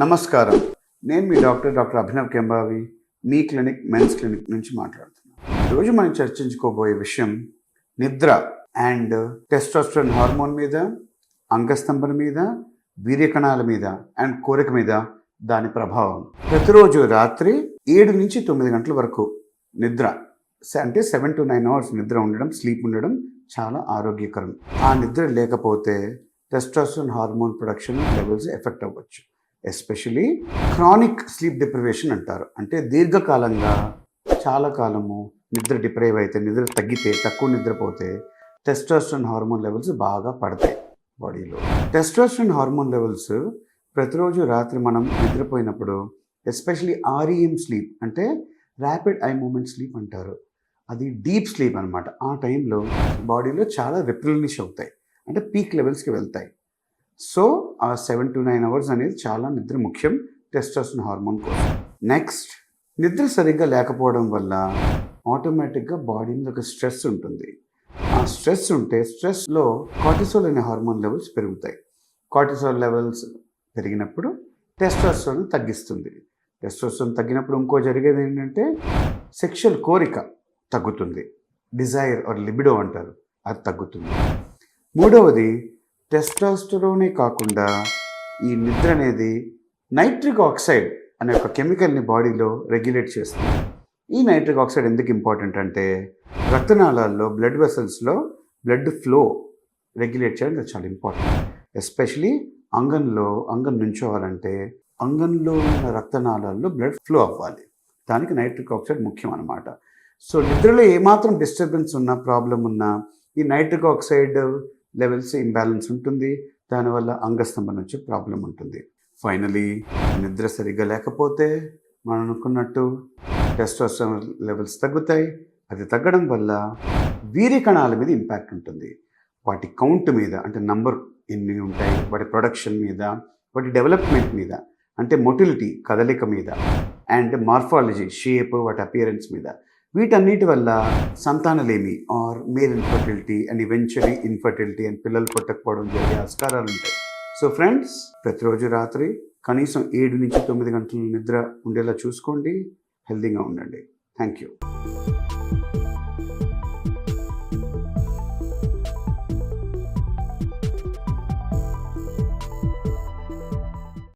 నమస్కారం. నేను మీ డాక్టర్ అభినవ్ కెంబావి, మీ clinic men's clinic నుంచి మాట్లాడుతున్నాను. ఈరోజు మనం చర్చించుకోబోయే విషయం నిద్ర అండ్ టెస్టోస్టెరాన్ హార్మోన్ మీద, అంగస్తంభన మీద, వీర్యకణాల మీద అండ్ కోరిక మీద దాని ప్రభావం. ప్రతిరోజు రాత్రి 7 నుంచి 9 గంటల వరకు నిద్ర, అంటే 7 to 9 అవర్స్ నిద్ర ఉండడం, స్లీప్ ఉండడం చాలా ఆరోగ్యకరం. ఆ నిద్ర లేకపోతే testosterone hormone production levels effect అవ్వచ్చు. ఎస్పెషలీ క్రానిక్ స్లీప్ డిప్రివేషన్ అంటారు. అంటే దీర్ఘకాలంగా చాలా కాలము నిద్ర డిప్రైవ్ అయితే, నిద్ర తగ్గితే, తక్కువ నిద్రపోతే టెస్టోస్టెరాన్ హార్మోన్ లెవెల్స్ బాగా పడతాయి బాడీలో. టెస్టోస్టెరాన్ హార్మోన్ లెవెల్స్ ప్రతిరోజు రాత్రి మనం నిద్రపోయినప్పుడు, ఎస్పెషలీ REM స్లీప్ అంటే ర్యాపిడ్ ఐ మూమెంట్ స్లీప్ అంటారు, అది డీప్ స్లీప్ అనమాట. ఆ టైంలో బాడీలో చాలా రిప్లెనిష్ అవుతాయి, అంటే పీక్ లెవెల్స్కి వెళ్తాయి. సో ఆ 7 to 9 అవర్స్ అనేది చాలా నిద్ర ముఖ్యం టెస్టోస్టెరాన్ హార్మోన్ కోసం. నెక్స్ట్, నిద్ర సరిగ్గా లేకపోవడం వల్ల ఆటోమేటిక్గా బాడీ మీద ఒక స్ట్రెస్ ఉంటుంది. ఆ స్ట్రెస్ ఉంటే స్ట్రెస్లో కార్టిసోల్ అనే హార్మోన్ లెవెల్స్ పెరుగుతాయి. కార్టిసోల్ లెవెల్స్ పెరిగినప్పుడు టెస్టోస్టెరాన్ తగ్గిస్తుంది. టెస్టోస్టెరాన్ తగ్గినప్పుడు ఇంకో జరిగేది ఏంటంటే సెక్షువల్ కోరిక తగ్గుతుంది, డిజైర్ ఆర్ లిబిడో అంటారు, అది తగ్గుతుంది. మూడవది, టెస్టోస్టెరానే కాకుండా ఈ నిద్ర అనేది నైట్రిక్ ఆక్సైడ్ అనే ఒక కెమికల్ని బాడీలో రెగ్యులేట్ చేస్తుంది. ఈ నైట్రిక్ ఆక్సైడ్ ఎందుకు ఇంపార్టెంట్ అంటే రక్తనాళాల్లో, బ్లడ్ వెసల్స్లో బ్లడ్ ఫ్లో రెగ్యులేట్ చేయడం అది చాలా ఇంపార్టెంట్. ఎస్పెషలీ అంగం నుంచోవాలంటే అంగంలో ఉన్న రక్తనాళాల్లో బ్లడ్ ఫ్లో అవ్వాలి, దానికి నైట్రిక్ ఆక్సైడ్ ముఖ్యం అన్నమాట. సో నిద్రలో ఏమాత్రం డిస్టర్బెన్స్ ఉన్నా, ప్రాబ్లం ఉన్నా, ఈ నైట్రిక్ ఆక్సైడ్ లెవెల్స్ ఇంబ్యాలెన్స్ ఉంటుంది, దానివల్ల అంగస్తంభన వచ్చే ప్రాబ్లం ఉంటుంది. ఫైనలీ, నిద్ర సరిగ్గా లేకపోతే మనం అనుకున్నట్టు టెస్టోస్టెరాన్ లెవెల్స్ తగ్గుతాయి. అది తగ్గడం వల్ల వీర్యకణాల మీద ఇంపాక్ట్ ఉంటుంది, వాటి కౌంట్ మీద, అంటే నంబర్ ఎన్ని ఉంటాయి, వాటి ప్రొడక్షన్ మీద, వాటి డెవలప్మెంట్ మీద, అంటే మొటిలిటీ కదలిక మీద, అండ్ మార్ఫాలజీ షేప్, వాటి అపియరెన్స్ మీద. వీటన్నిటి వల్ల సంతానలేమి or male infertility and eventually infertility and పిల్లలు పుట్టకపోవడం జరిగే ఆస్కారాలు ఉంటాయి. సో ఫ్రెండ్స్, ప్రతిరోజు రాత్రి కనీసం 7 నుంచి 9 గంటల నిద్ర ఉండేలా చూసుకోండి. హెల్తీగా ఉండండి. Thank you.